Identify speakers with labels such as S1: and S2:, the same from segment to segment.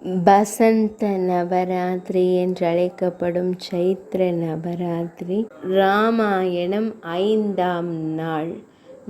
S1: பசந்த நவராத்திரி என்றழைக்கப்படும் சைத்ர நவராத்திரி ராமாயணம் 5ஆம் நாள்.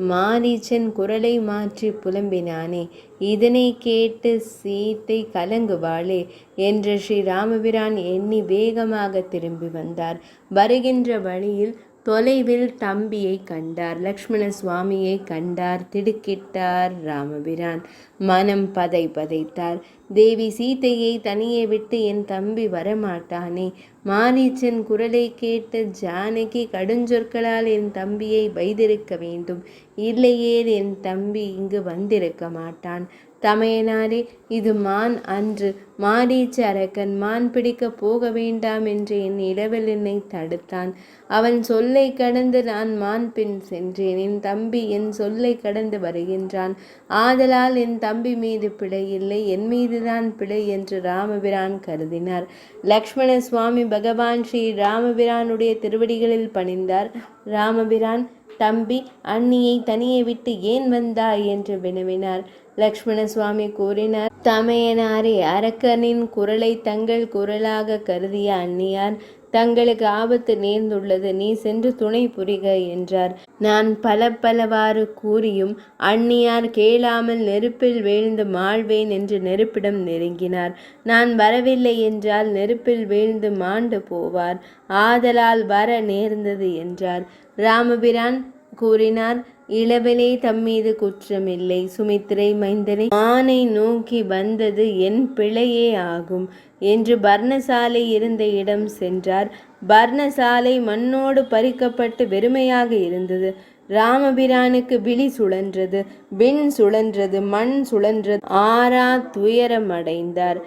S1: மாரீச்சன் குரலை மாற்றி புலம்பினானே, இதனை கேட்டு சீத்தை கலங்குவாளே என்று ஸ்ரீராமபிரான் எண்ணி வேகமாக திரும்பி வந்தார். வருகின்ற வழியில் தொலைவில் தம்பியை கண்டார். லக்ஷ்மண சுவாமியை கண்டார். திடுக்கிட்டார் ராமபிரான். மனம் பதைத்தார். தேவி சீத்தையை தனியே விட்டு என் தம்பி வரமாட்டானே. மாரீச்சன் குரலை கேட்டு ஜானகி கடுஞ்சொற்களால் என் தம்பியை வைத்திருக்க வேண்டும், இல்லையேல் என் தம்பி இங்கு வந்திருக்க மாட்டான். தமையனாரே, இது மான் அன்று. மாரீச்ச அரக்கன் மான் பிடிக்க போக வேண்டாம் என்று என் இடவில் என்னை தடுத்தான். அவன் சொல்லை கடந்து நான் மான் பின் சென்றேன். என் தம்பி என் சொல்லை கடந்து வருகின்றான். ஆதலால் என் தம்பி மீது பிழை இல்லை, என் மீதுதான் பிழை என்று ராமபிரான் கருதினார். லக்ஷ்மண சுவாமி பகவான் ஸ்ரீ ராமபிரானுடைய திருவடிகளில் பணிந்தார். ராமபிரான், தம்பி, அண்ணியை தனியே விட்டு ஏன் வந்தாய் என்று வினவினார். லக்ஷ்மண சுவாமி கூறினார், தமையனாரே, அரக்கனின் குரலை தங்கள் குரலாக கருதிய அந்நியார் தங்களுக்கு ஆபத்து நேர்ந்துள்ளது, நீ சென்று துணை புரிக என்றார். நான் பலவாறு கூறியும் அந்நியார் கேளாமல் நெருப்பில் வீழ்ந்து மாழ்வேன் என்று நெருப்பிடம் நெருங்கினார். நான் வரவில்லை என்றால் நெருப்பில் வீழ்ந்து மாண்டு போவார், ஆதலால் வர நேர்ந்தது என்றார். ராமபிரான் கூறினார், இளவலே தம்மீது குற்றமில்லை. சுமித்திரை மைந்தனை மானை நோக்கி வந்தது என் பிழையே ஆகும் என்று பர்ணசாலை இருந்த இடம் சென்றார். பர்ணசாலை மண்ணோடு பறிக்கப்பட்டு வெறுமையாக இருந்தது. ராமபிரானுக்கு விழி சுழன்றது, விண் சுழன்றது, மண் சுழன்றது. ஆறா துயரமடைந்தார்.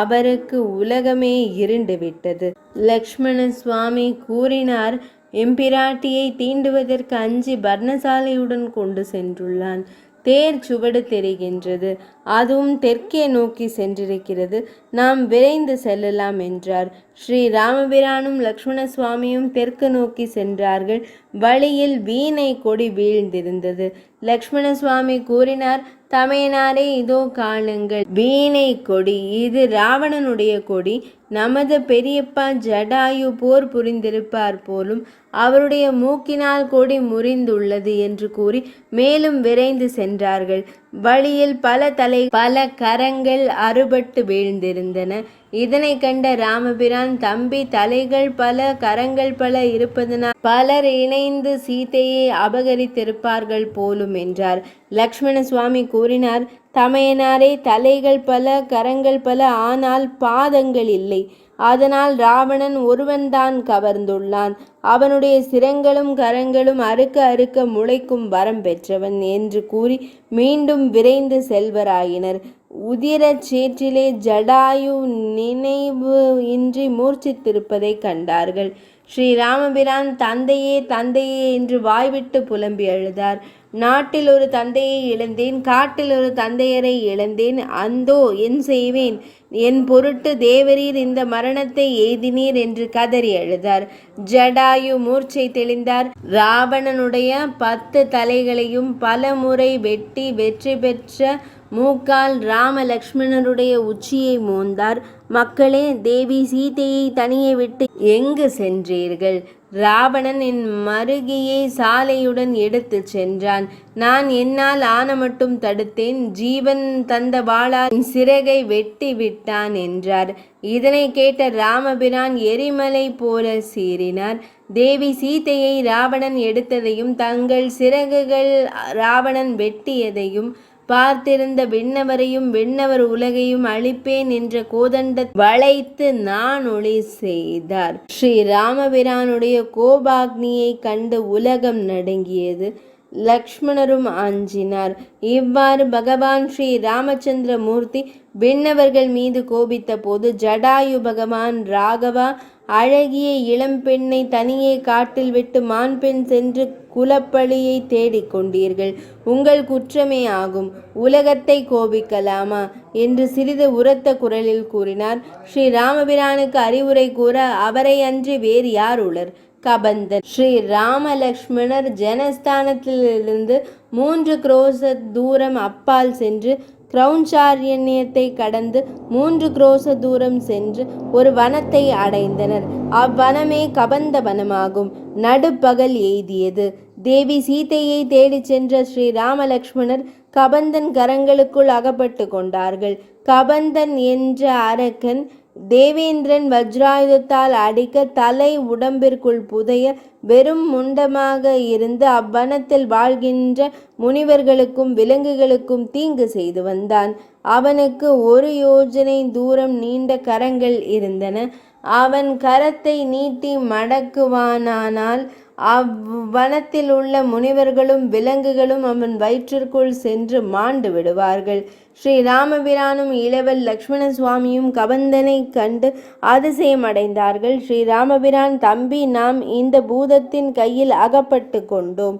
S1: அவருக்கு உலகமே இருண்டு விட்டது. லக்ஷ்மண சுவாமி கூறினார், எம்பிராட்டியை தீண்டுவதற்கு அஞ்சி பர்ணசாலையுடன் கொண்டு சென்றுள்ளான். தேர் சுவடு தெரிகின்றது, அதுவும் தெற்கே நோக்கி சென்றிருக்கிறது. நாம் விரைந்து செல்லலாம் என்றார். ஸ்ரீ ராமபிரானும் லக்ஷ்மண சுவாமியும் தெற்கு நோக்கி சென்றார்கள். வழியில் வீணை கொடி வீழ்ந்திருந்தது. லக்ஷ்மண சுவாமி கூறினார், தமையனாரே, இதோ காணுங்கள் வீணை கொடி. இது ராவணனுடைய கொடி. நமது பெரியப்பா ஜடாயு போர் புரிந்திருப்பார் போலும். அவருடைய மூக்கினால் கொடி முறிந்துள்ளது என்று கூறி மேலும் விரைந்து சென்றார்கள். வழியில் பல கரங்கள் அறுபட்டு வீழ்ந்திருந்தன. இதனை கண்ட ராமபிரான், தம்பி, தலைகள் பல கரங்கள் பல இருப்பதனால் பலர் இணைந்து சீதையை அபகரித்திருப்பார்கள் போலும் என்றார். லக்ஷ்மண சுவாமி கூறினார், தமையனாரே, தலைகள் பல கரங்கள் பல, ஆனால் பாதங்கள் இல்லை. அதனால் ராவணன் ஒருவன்தான் கவர்ந்துள்ளான். அவனுடைய சிரங்களும் கரங்களும் அறுக்க முளைக்கும் வரம் பெற்றவன் என்று கூறி மீண்டும் விரைந்து செல்வராயினர். உதிரச் சேற்றிலே ஜடாயு நினைவு இன்றி மூர்ச்சித்திருப்பதை கண்டார்கள். ஸ்ரீராமபிரான் தந்தையே என்று வாய்விட்டு புலம்பி அழுதார். நாட்டில் ஒரு தந்தையை இழந்தேன், காட்டில் ஒரு தந்தையரை இழந்தேன். அந்தோ என் செய்வேன்? என் பொருட்டு தேவரீர் இந்த மரணத்தை எய்தினீர் என்று கதறி அழுதார். ஜடாயு மூர்ச்சை தெளிந்தார். ராவணனுடைய 10 தலைகளையும் பல முறை வெட்டி வெற்றி பெற்ற மூக்கால் ராம லக்ஷ்மணருடைய உச்சியை மோந்தார். மக்களே, தேவி சீதையை தனியே விட்டு எங்கு சென்றீர்கள்? ராவணன் என் மருகியை சாலையுடன் எடுத்து சென்றான். நான் என்னால் ஆன மட்டும் தடுத்தேன். ஜீவன் தந்த வாளால் சிறகை வெட்டி விட்டான் என்றார். இதனை கேட்ட ராமபிரான் எரிமலை போல சீறினார். தேவி சீதையை ராவணன் எடுத்ததையும் தங்கள் சிறகுகள் ராவணன் வெட்டியதையும் பார்த்திருந்த விண்ணவரையும் விண்ணவர் உலகையும் அழிப்பேன் என்ற கோதண்ட வளைத்து நான் ஒளி செய்தார். ஸ்ரீ ராமபிரானுடைய கோபாக்னியை கண்டு உலகம் நடுங்கியது. லக்ஷ்மணரும் அஞ்சினார். இவ்வாறு பகவான் ஸ்ரீ ராமச்சந்திர மூர்த்தி விண்ணவர்கள் மீது கோபித்த போது ஜடாயு பகவான், ராகவா, அழகிய இளம்பெண்ணை தனியே காட்டில் விட்டு மான் பெண் சென்று குலப்பழியை தேடிக்கொண்டீர்கள். உங்கள் குற்றமே ஆகும். உலகத்தை கோபிக்கலாமா என்று சிறிது உரத்த குரலில் கூறினார். ஸ்ரீ ராமபிரானுக்கு அறிவுரை கூற அவரை அன்றி வேறு யார் உளர்? கபந்தன். ஸ்ரீ ராம லக்ஷ்மணர் ஜனஸ்தானத்திலிருந்து 3 குரோச தூரம் அப்பால் சென்று கிரௌஞ்சாரண்யத்தை கடந்து 3 குரோச தூரம் சென்று ஒரு வனத்தை அடைந்தனர். அவ்வனமே கபந்த வனமாகும். நடுப்பகல் எய்தியது. தேவி சீதையை தேடிச் சென்ற ஸ்ரீ ராமலக்ஷ்மணர் கபந்தன் கரங்களுக்குள் அகப்பட்டு கொண்டார்கள். கபந்தன் என்ற அரக்கன் தேவேந்திரன் வஜ்ராயுதத்தால் அடிக்க தலை உடம்பிற்குள் புதைய வெறும் முண்டமாக இருந்து அவ்வனத்தில் வாழ்கின்ற முனிவர்களுக்கும் விலங்குகளுக்கும் தீங்கு செய்து வந்தான். அவனுக்கு 1 யோஜனை தூரம் நீண்ட கரங்கள் இருந்தன. அவன் கரத்தை நீட்டி மடக்குவானானால் அவ்வனத்தில் உள்ள முனிவர்களும் விலங்குகளும் அவன் வயிற்றிற்குள் சென்று மாண்டு விடுவார்கள். ஸ்ரீ ராமபிரானும் இளவல் லக்ஷ்மண சுவாமியும் கபந்தனை கண்டு அதிசயம் அடைந்தார்கள். ஸ்ரீ ராமபிரான், தம்பி, நாம் இந்த பூதத்தின் கையில் அகப்பட்டு கொண்டோம்.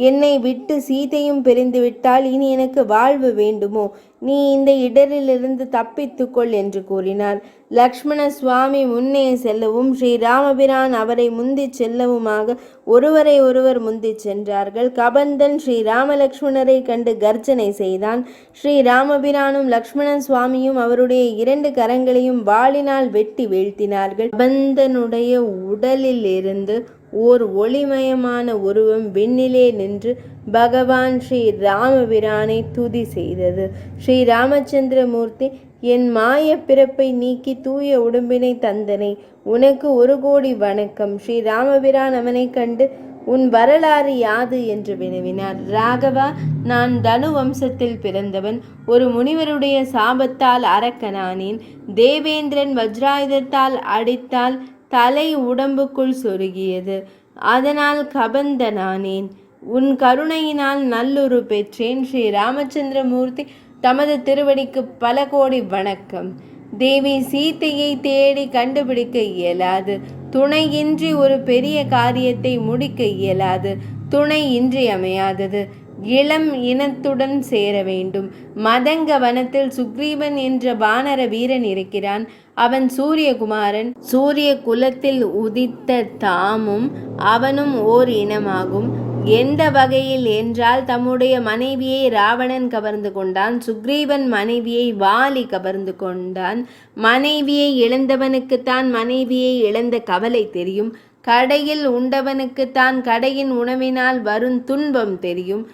S1: என்னை விட்டு சீதையும் பிரிந்துவிட்டால் இனி எனக்கு வாழ்வு வேண்டுமோ? நீ இந்த இடரிலிருந்து தப்பித்துக்கொள் என்று கூறினார். லக்ஷ்மண சுவாமி முன்னே செல்லவும் ஸ்ரீ ராமபிரான் அவரை முந்திச் செல்லவுமாக ஒருவரை ஒருவர் முந்திச் சென்றார்கள். கபந்தன் ஸ்ரீ ராமலக்ஷ்மணரை கண்டு கர்ஜனை செய்தான். ஸ்ரீ ராமபிரானும் லக்ஷ்மண சுவாமியும் அவருடைய 2 கரங்களையும் வாளினால் வெட்டி வீழ்த்தினார்கள். கபந்தனுடைய உடலில் இருந்து ஓர் ஒளிமயமான உருவம் விண்ணிலே நின்று பகவான் ஸ்ரீ ராமபிரானை துதி செய்தது. ஸ்ரீ ராமச்சந்திரமூர்த்தி, என் மாய பிறப்பை நீக்கி தூய உடம்பினை தந்தனை, உனக்கு 1 கோடி வணக்கம். ஸ்ரீ ராமபிரான் அவனை கண்டு, உன் வரலாறு யாது என்று வினவினார். ராகவா, நான் தனு வம்சத்தில் பிறந்தவன். ஒரு முனிவருடைய சாபத்தால் அரக்கனானேன். தேவேந்திரன் வஜ்ராயுதத்தால் அடித்தால் தலை உடம்புக்குள் சொருகியது. அதனால் கபந்தனானேன். உன் கருணையினால் நல்லுரு பெற்றேன். ஸ்ரீ ராமச்சந்திரமூர்த்தி தமது திருவடிக்கு பல கோடி வணக்கம். தேவி சீதையை தேடி கண்டுபிடிக்க இயலாது. துணையின்றி ஒரு பெரிய காரியத்தை முடிக்க இயலாது. துணை இன்றியமையாதது. இளம் இனத்துடன் சேர வேண்டும். மதங்க வனத்தில் சுக்ரீவன் என்ற வானர வீரன் இருக்கிறான். அவன் சூரியகுமாரன். சூரிய குலத்தில் உதித்த தாமும் அவனும் ஓர் இனமாகும். எந்த வகையில் என்றால், தம்முடைய மனைவியை ராவணன் கவர்ந்து கொண்டான். சுக்ரீவன் மனைவியை வாலி கவர்ந்து கொண்டான். மனைவியை இழந்தவனுக்குத்தான் மனைவியை இழந்த கவலை தெரியும். கடையில் உண்டவனுக்குத்தான் கடையின் உணவினால் வரும் துன்பம் தெரியும்.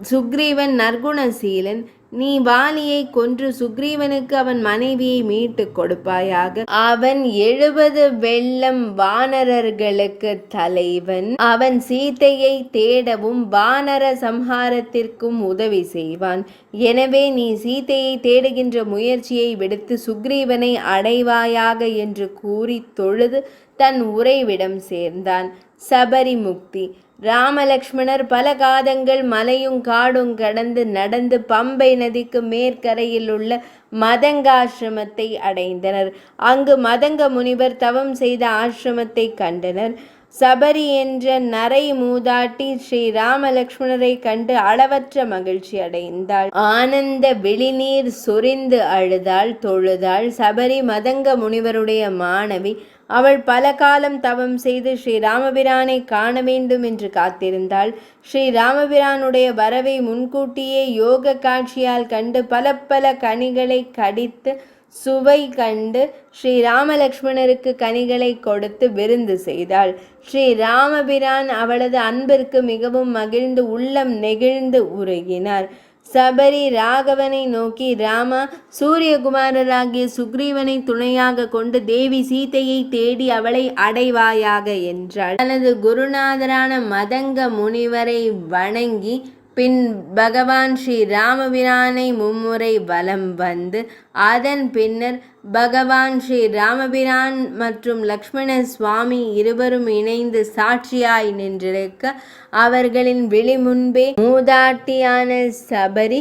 S1: சுக்ரீவன் நற்குணசீலன். நீ வாலியை கொன்று சுக்ரீவனுக்கு அவன் மனைவியை மீட்டு கொடுப்பாயாக. அவன் 70 வெள்ளம் வானரர்களுக்கு தலைவன். அவன் சீதையை தேடவும் வானர சம்ஹாரத்திற்கும் உதவி செய்வான். எனவே நீ சீதையை தேடுகின்ற முயற்சியை விடுத்து சுக்ரீவனை அடைவாயாக என்று கூறி தொழுது தன் உறைவிடம் சேர்ந்தான். சபரி முக்தி. ராமலக்ஷ்மணர் பல காதங்கள் மலையும் காடும் கடந்து நடந்து பம்பை நதிக்கு மேற்கரையில் உள்ள மதங்காசிரமத்தை அடைந்தனர். அங்கு மதங்க முனிவர் தவம் செய்த ஆசிரமத்தை கண்டனர். சபரி என்ற நரை மூதாட்டி ஸ்ரீ ராமலக்ஷ்மணரை கண்டு அளவற்ற மகிழ்ச்சி அடைந்தாள். ஆனந்த வெளிநீர் சொரிந்து அழுதாள், தொழுதாள். சபரி மதங்க முனிவருடைய மாணவி. அவள் பல காலம் தவம் செய்து ஸ்ரீ ராமபிரானை காண வேண்டும் என்று காத்திருந்தாள். ஸ்ரீ ராமபிரானுடைய வரவை முன்கூட்டியே யோக காட்சியால் கண்டு பல கனிகளை கடித்து சுவை கண்டு ஸ்ரீ ராமலக்ஷ்மணருக்கு கனிகளை கொடுத்து விருந்து செய்தாள். ஸ்ரீ ராமபிரான் அவளது அன்பிற்கு மிகவும் மகிழ்ந்து உள்ளம் நெகிழ்ந்து உருகினார். சபரி ராகவனை நோக்கி, ராமா, சூரியகுமாரராகிய சுக்ரீவனை துணையாக கொண்டு தேவி சீதையை தேடி அவளை அடைவாயாக என்றாள். தனது குருநாதரான மதங்க முனிவரை வணங்கி பின் பகவான் ஸ்ரீ ராமபிரானை மும்முறை வலம் வந்து அதன் பின்னர் பகவான் ஸ்ரீ ராமபிரான் மற்றும் லக்ஷ்மண சுவாமி இருவரும் இணைந்து சாட்சியாய் நின்றிருக்க அவர்களின் விழி முன்பே மூதாட்டியான சபரி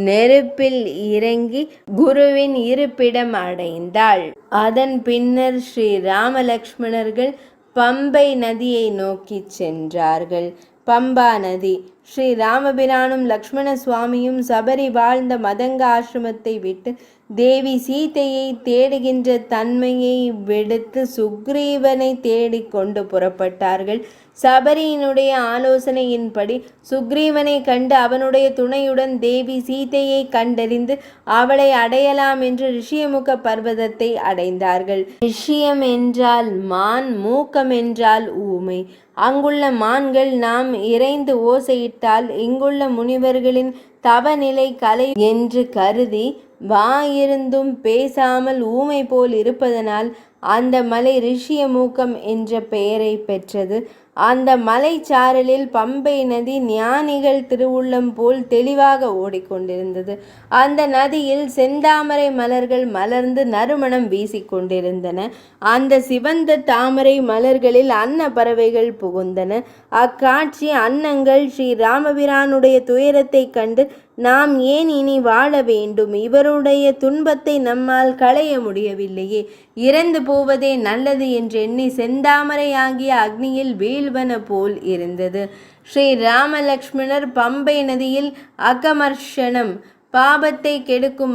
S1: நெருப்பில் இறங்கி குருவின் இருப்பிடம் அடைந்தாள். அதன் பின்னர் ஸ்ரீ ராமலக்ஷ்மணர்கள் பம்பை நதியை நோக்கி சென்றார்கள். பம்பா நதி ஸ்ரீ ராமபிரானும் லக்ஷ்மண சுவாமியும் சபரி வாழ்ந்த மதங்க ஆசிரமத்தை விட்டு தேவி சீதையை தேடுகின்ற தன்மையை விடுத்து சுக்ரீவனை தேடிக்கொண்டு புறப்பட்டார்கள். சபரியினுடைய ஆலோசனையின்படி சுக்ரீவனை கண்டு அவனுடைய துணையுடன் தேவி சீதையை கண்டறிந்து அவளை அடையலாம் என்று ரிஷியமுக பர்வதத்தை அடைந்தார்கள். ரிஷியம் என்றால் மான், மூக்கம் என்றால் ஊமை. அங்குள்ள மான்கள் நாம் இறைந்து ஓசையிட்டால் இங்குள்ள முனிவர்களின் தவநிலை கலை என்று கருதி வாயிருந்தும் பேசாமல் ஊமை போல் இருப்பதனால் அந்த மலை ரிஷியமூக்கம் என்ற பெயரை பெற்றது. அந்த மலைச்சாரலில் பம்பை நதி ஞானிகள் திருவுள்ளம் போல் தெளிவாக ஓடிக்கொண்டிருந்தது. அந்த நதியில் செந்தாமரை மலர்கள் மலர்ந்து நறுமணம் வீசிக்கொண்டிருந்தன. அந்த சிவந்த தாமரை மலர்களில் அன்ன பறவைகள் புகுந்தன. அக்காட்சி அன்னங்கள் ஸ்ரீ ராமபிரானுடைய துயரத்தை கண்டு நாம் ஏன் இனி வாழ வேண்டும்? இவருடைய துன்பத்தை நம்மால் களைய முடியவில்லையே, இறந்து போவதே நல்லது என்று எண்ணி செந்தாமரை ஆகிய அக்னியில் வீழ்வன போல் இருந்தது. ஸ்ரீ ராமலக்ஷ்மணர் பம்பை நதியில் அகமர்ஷனம் பாபத்தை கெடுக்கும்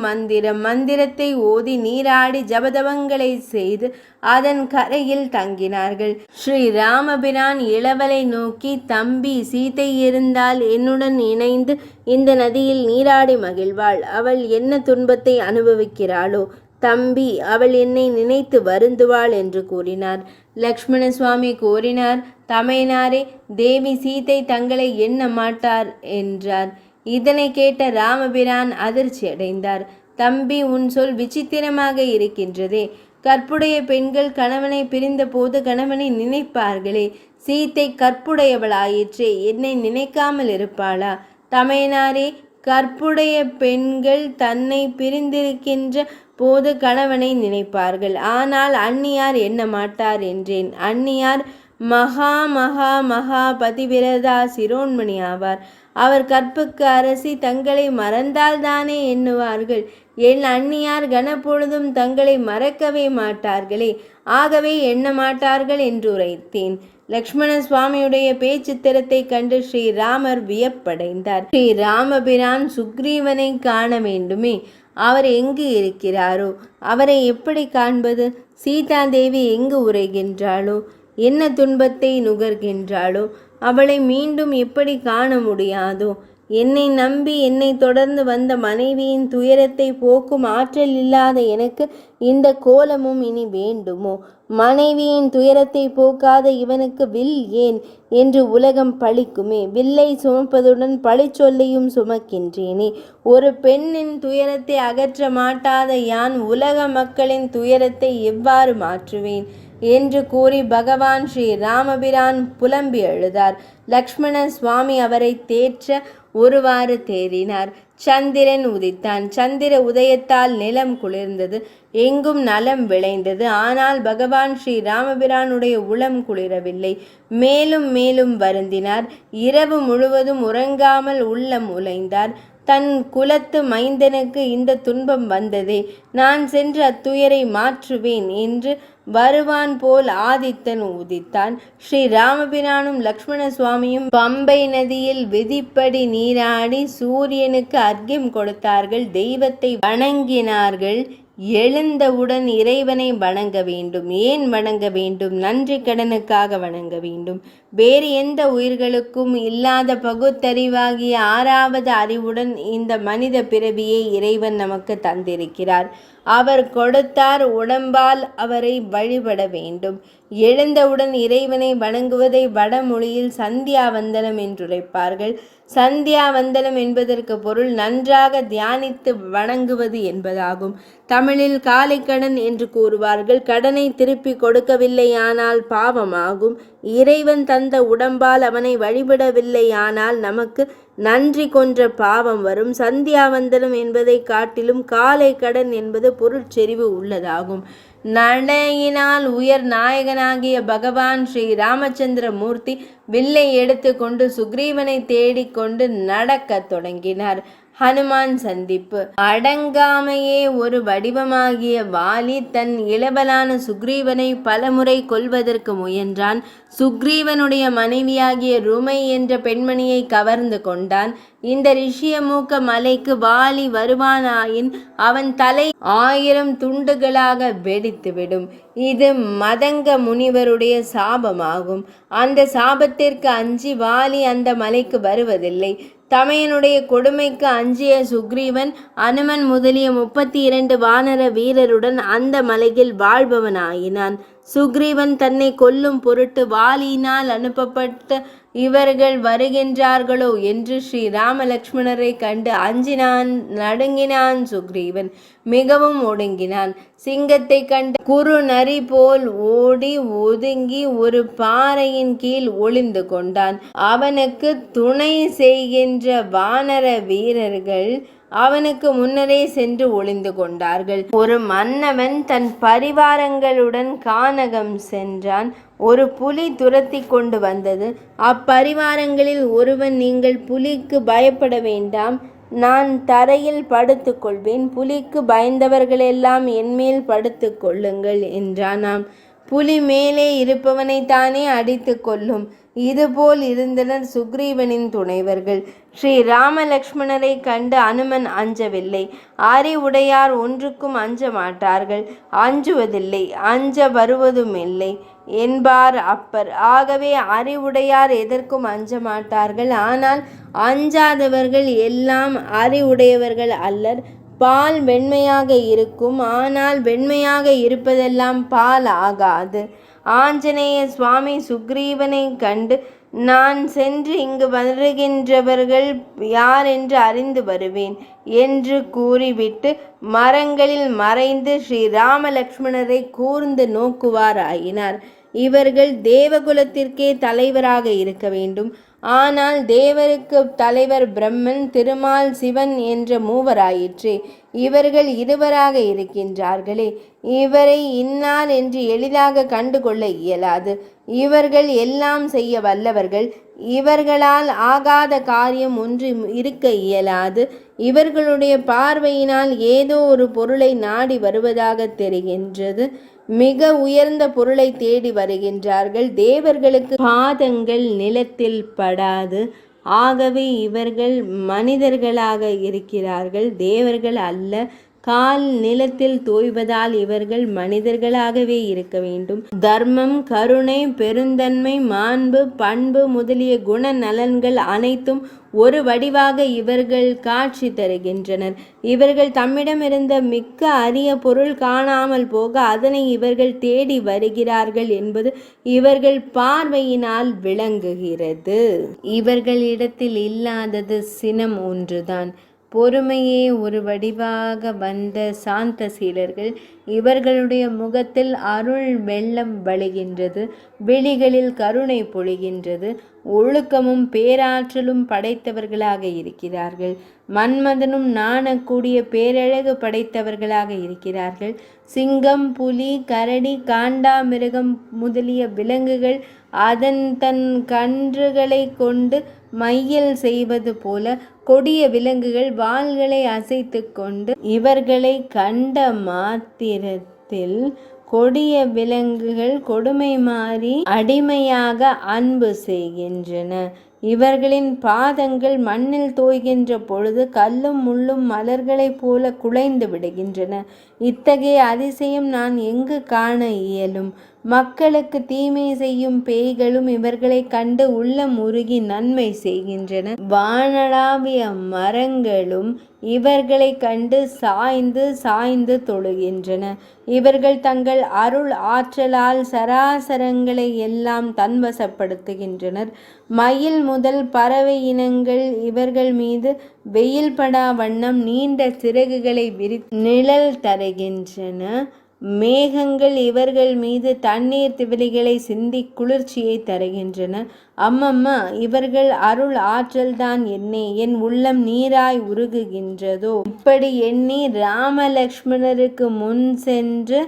S1: மந்திரத்தை ஓதி நீராடி ஜபதவங்களை செய்து அதன் கரையில் தங்கினார்கள். ஸ்ரீ ராமபிரான் இளவலை நோக்கி, தம்பி, சீதை இருந்தால் என்னுடன் இணைந்து இந்த நதியில் நீராடி மகிழ்வாள். அவள் என்ன துன்பத்தை அனுபவிக்கிறாளோ தம்பி, அவள் என்னை நினைத்து வருந்துவாள் என்று கூறினார். லக்ஷ்மண சுவாமி கூறினார், தமையனாரே, தேவி சீதை தங்களை எண்ண மாட்டார் என்றார். இதனை கேட்ட ராமபிரான் அதிர்ச்சி அடைந்தார். தம்பி, உன் சொல் விசித்திரமாக இருக்கின்றதே. கற்புடைய பெண்கள் கணவனை பிரிந்த போது கணவனை நினைப்பார்களே, சீத்தை கற்புடையவளாயிற்றே, என்னை நினைக்காமல் இருப்பாளா? தமையனாரே, கற்புடைய பெண்கள் தன்னை பிரிந்திருக்கின்ற போது கணவனை நினைப்பார்கள், ஆனால் அந்நியார் எண்ண மாட்டார் என்றேன். அந்நியார் மகா மகா மகா பதிவிரதா சிரோன்மணி ஆவார். அவர் கற்புக்கு அரசி, தங்களை மறந்தால்தானே எண்ணுவார்கள். என் அந்நியார் கனப்பொழுதும் தங்களை மறக்கவே மாட்டார்களே, ஆகவே எண்ண மாட்டார்கள் என்று உரைத்தேன். லக்ஷ்மண சுவாமியுடைய பேச்சு திறத்தை கண்டு ஸ்ரீராமர் வியப்படைந்தார். ஸ்ரீ ராமபிரான் சுக்ரீவனை காண வேண்டுமே, அவர் எங்கு இருக்கிறாரோ, அவரை எப்படி காண்பது? சீதாதேவி எங்கு உரைகின்றாளோ, என்ன துன்பத்தை நுகர்கின்றாளோ, அவளை மீண்டும் எப்படி காண முடியாதோ? என்னை நம்பி என்னை தொடர்ந்து வந்த மனைவியின் துயரத்தை போக்கும் ஆற்றல் இல்லாத எனக்கு இந்த கோலமும் இனி வேண்டுமோ? மனைவியின் துயரத்தை போக்காத இவனுக்கு வில் ஏன் என்று உலகம் பழிக்குமே. வில்லை சுமப்பதுடன் பழிச்சொல்லையும் சுமக்கின்றேனே. ஒரு பெண்ணின் துயரத்தை அகற்ற மாட்டாத யான் உலக மக்களின் துயரத்தை எவ்வாறு மாற்றுவேன் என்று கூறி பகவான் ஸ்ரீ ராமபிரான் புலம்பி அழுதார். லக்ஷ்மண சுவாமி அவரை தேற்ற ஒருவாறு தேறினார். சந்திரன் உதித்தான். சந்திர உதயத்தால் நிலம் குளிர்ந்தது, எங்கும் நலம் விளைந்தது. ஆனால் பகவான் ஸ்ரீ ராமபிரானுடைய உளம் குளிரவில்லை. மேலும் மேலும் வருந்தினார். இரவு முழுவதும் உறங்காமல் உள்ளம் உலைந்தார். தன் குலத்து மைந்தனுக்கு இந்த துன்பம் வந்ததே, நான் சென்று அத்துயரை மாற்றுவேன் என்று வருவான் போல் ஆதித்தன் உதித்தான். ஸ்ரீ ராமபிரானும் லக்ஷ்மண சுவாமியும் பம்பை நதியில் விதிப்படி நீராடி சூரியனுக்கு அர்க்கியம் கொடுத்தார்கள், தெய்வத்தை வணங்கினார்கள். எழுந்தவுடன் இறைவனை வணங்க வேண்டும். ஏன் வணங்க வேண்டும்? நன்றி கடனுக்காக வணங்க வேண்டும். வேறு எந்த உயிர்களுக்கும் இல்லாத பகுத்தறிவாகிய 6வது அறிவுடன் இந்த மனித பிறவியை இறைவன் நமக்கு தந்திருக்கிறார். அவர் கொடுத்தார், உடம்பால் அவரை வழிபட வேண்டும். எழுந்தவுடன் இறைவனை வணங்குவதை வடமொழியில் சந்தியாவந்தனம் என்றுரைப்பார்கள். சந்தியாவந்தனம் என்பதற்கு பொருள் நன்றாக தியானித்து வணங்குவது என்பதாகும். தமிழில் காலைக்கடன் என்று கூறுவார்கள். கடனை திருப்பி கொடுக்கவில்லையானால் பாவமாகும். இறைவன் தந்த உடம்பால் அவனை வழிபடவில்லையானால் நமக்கு நன்றி கொன்ற பாவம் வரும். சந்தியாவந்தனம் என்பதை காட்டிலும் காலை கடன் என்பது பொருட்செறிவு உள்ளதாகும். நடையினால் உயர் நாயகனாகிய பகவான் ஸ்ரீ ராமச்சந்திர மூர்த்தி வில்லை எடுத்து கொண்டு சுக்ரீவனை தேடிக்கொண்டு நடக்கத் தொடங்கினார். ஹனுமான் சந்திப்பு. அடங்காமையே ஒரு வடிவமாகிய வாலி தன் இளவலான சுக்ரீவனை பலமுறை கொல்வதற்கு முயன்றான். சுக்ரீவனுடைய மனைவியாகிய ருமை என்ற பெண்மணியை கவர்ந்து கொண்டான். இந்த ரிஷியமூக்க மலைக்கு வாலி வருவானாயின் அவன் தலை 1000 துண்டுகளாக வெடித்துவிடும். இது மதங்க முனிவருடைய சாபமாகும். அந்த சாபத்திற்கு அஞ்சி வாலி அந்த மலைக்கு வருவதில்லை. தமையனுடைய கொடுமைக்கு அஞ்சிய சுக்ரீவன் அனுமன் முதலிய 32 வானர வீரருடன் அந்த மலையில் வாழ்பவனாயினான். சுக்ரீவன் தன்னை கொல்லும் பொருட்டு வாலியினால் அனுப்பப்பட்ட இவர்கள் வருகின்றார்களோ என்று ஸ்ரீ ராமலக்ஷ்மணரை கண்டு அஞ்சினான், நடுங்கினான். சுக்ரீவன் மிகவும் ஒடுங்கினான். சிங்கத்தை கண்டு குறு நரி போல் ஓடி ஒதுங்கி ஒரு பாறையின் கீழ் ஒளிந்து கொண்டான். அவனுக்கு துணை செய்கின்ற வானர வீரர்கள் அவனுக்கு முன்னரே சென்று ஒளிந்து கொண்டார்கள். ஒரு மன்னவன் தன் பரிவாரங்களுடன் கானகம் சென்றான். ஒரு புலி துரத்தி கொண்டு வந்தது. அப்பரிவாரங்களில் ஒருவன், நீங்கள் புலிக்கு பயப்பட வேண்டாம், நான் தரையில் படுத்து கொள்வேன், புலிக்கு பயந்தவர்களெல்லாம் என்மேல் படுத்து கொள்ளுங்கள் என்றானாம். புலி மேலே இருப்பவனைத்தானே அடித்து கொல்லும். இதுபோல் இருந்தனர் சுக்ரீவனின் துணைவர்கள். ஸ்ரீ ராமலக்ஷ்மணரை கண்டு அனுமன் அஞ்சவில்லை. அறிவுடையார் ஒன்றுக்கும் அஞ்ச மாட்டார்கள், அஞ்சுவதில்லை, அஞ்ச வருவதுமில்லை என்பார் அப்பர். ஆகவே அறிவுடையார் எதற்கும் அஞ்ச மாட்டார்கள். ஆனால் அஞ்சாதவர்கள் எல்லாம் அறிவுடையவர்கள் அல்லர். பால் வெண்மையாக இருக்கும், ஆனால் வெண்மையாக இருப்பதெல்லாம் பால் ஆகாது. ஆஞ்சநேய சுவாமி சுக்ரீவனை கண்டு, நான் சென்று இங்கு வருகின்றவர்கள் யார் என்று அறிந்து வருவேன் என்று கூறிவிட்டு மரங்களில் மறைந்து ஸ்ரீ ராமலக்ஷ்மணரை கூர்ந்து நோக்குவாராயினார். இவர்கள் தேவகுலத்திற்கே தலைவராக இருக்க வேண்டும். ஆனால் தேவருக்கு தலைவர் பிரம்மன், திருமால், சிவன் என்ற மூவராயிற்றே. இவர்கள் இருவராக இருக்கின்றார்களே, இவரை இன்னார் என்று எளிதாக கண்டுகொள்ள இயலாது. இவர்கள் எல்லாம் செய்ய வல்லவர்கள். இவர்களால் ஆகாத காரியம் ஒன்று இருக்க இயலாது. இவர்களுடைய பார்வையினால் ஏதோ ஒரு பொருளை நாடி வருவதாக தெரிகின்றது. மிக உயர்ந்த பொருளை தேடி வருகின்றார்கள். தேவர்களுக்கு பாதங்கள் நிலத்தில் படாது. ஆகவே இவர்கள் மனிதர்களாக இருக்கிறார்கள், தேவர்கள் அல்ல. கால் நிலத்தில் தோய்வதால் இவர்கள் மனிதர்களாகவே இருக்க வேண்டும். தர்மம், கருணை, பெருந்தன்மை, மாண்பு, பண்பு முதலிய குண நலன்கள் அனைத்தும் ஒரு வடிவாக இவர்கள் காட்சி தருகின்றனர். இவர்கள் தம்மிடமிருந்த மிக்க அரிய பொருள் காணாமல் போக அதனை இவர்கள் தேடி வருகிறார்கள் என்பது இவர்கள் பார்வையினால் விளங்குகிறது. இவர்களிடத்தில் இல்லாதது சினம் ஒன்றுதான். பொறுமையே ஒரு வடிவாக வந்த சாந்த சீலர்கள். இவர்களுடைய முகத்தில் அருள் வெள்ளம் வழிகின்றது, விழிகளில் கருணை பொழிகின்றது. ஒழுக்கமும் பேராற்றலும் படைத்தவர்களாக இருக்கிறார்கள். மன்மதனும் நாணக்கூடிய பேரழகு படைத்தவர்களாக இருக்கிறார்கள். சிங்கம், புலி, கரடி, காண்டாமிருகம் முதலிய விலங்குகள் அதன் தன் கன்றுகளை கொண்டு மையல் செய்வது போல கொடிய விலங்குகள் வாள்களை அசைத்து கொண்டு இவர்களை கண்ட மாத்திரத்தில் கொடிய விலங்குகள் கொடுமை மாறி அடிமையாக அன்பு செய்கின்றன. இவர்களின் பாதங்கள் மண்ணில் தோய்கின்ற பொழுது கல்லும் முள்ளும் மலர்களைப் போல குலைந்து விடுகின்றன. இத்தகைய அதிசயம் நான் எங்கு காண இயலும்? மக்களுக்கு தீமை செய்யும் பேய்களும் இவர்களை கண்டு உள்ளம் உருகி நன்மை செய்கின்றன. வானளாவிய மரங்களும் இவர்களை கண்டு சாய்ந்து சாய்ந்து தொழுகின்றன. இவர்கள் தங்கள் அருள் ஆற்றலால் சராசரங்களை எல்லாம் தன்வசப்படுத்துகின்றனர். மயில் முதல் பறவை இனங்கள் இவர்கள் மீது வெயில் படா வண்ணம் நீண்ட சிறகுகளை நிழல் தருகின்றன. மேகங்கள் இவர்கள் மீது தண்ணீர் திவலைகளை சிந்தி குளிர்ச்சியை தருகின்றன. அம்மம்மா, இவர்கள் அருள் ஆற்றல்தான் என்னே என் உள்ளம் நீராய் உருகுகின்றதோ. இப்படி எண்ணி ராமலக்ஷ்மணருக்கு முன் சென்று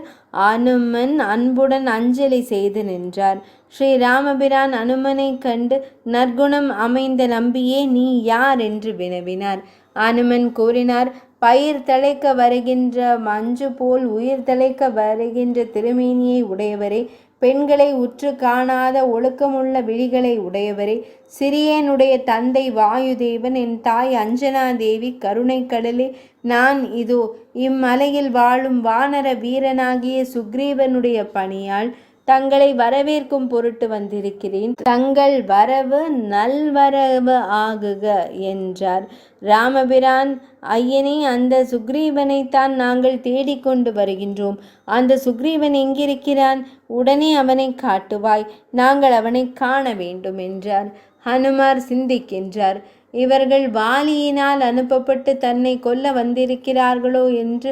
S1: அனுமன் அன்புடன் அஞ்சலி செய்து நின்றார். ஸ்ரீராமபிரான் அனுமனை கண்டு நற்குணம் அமைந்த நம்பியே, நீ யார் என்று வினவினார். அனுமன் கூறினார், பயிர் தழைக்க வருகின்ற மஞ்சு போல் உயிர் தழைக்க வருகின்ற திருமேனியை உடையவரே, பெண்களை உற்று காணாத ஒழுக்கமுள்ள விழிகளை உடையவரே, சிறியனுடைய தந்தை வாயுதேவன், என் தாய் அஞ்சனா தேவி, கருணை கடலே, நான் இதோ இம்மலையில் வாழும் வானர வீரனாகிய சுக்ரீவனுடைய பணியால் தங்களை வரவேற்கும் பொருட்டு வந்திருக்கிறேன். தங்கள் வரவு நல்வரவு ஆகுக என்றார். ராமபிரான், ஐயனே, அந்த சுக்ரீவனைத்தான் நாங்கள் தேடிக்கொண்டு வருகின்றோம். அந்த சுக்ரீவன் எங்கிருக்கிறான்? உடனே அவனை காட்டுவாய், நாங்கள் அவனை காண வேண்டும் என்றார். ஹனுமார் சிந்திக்கின்றார். இவர்கள் வாலியினால் அனுப்பப்பட்டு தன்னை கொல்ல வந்திருக்கிறார்களோ என்று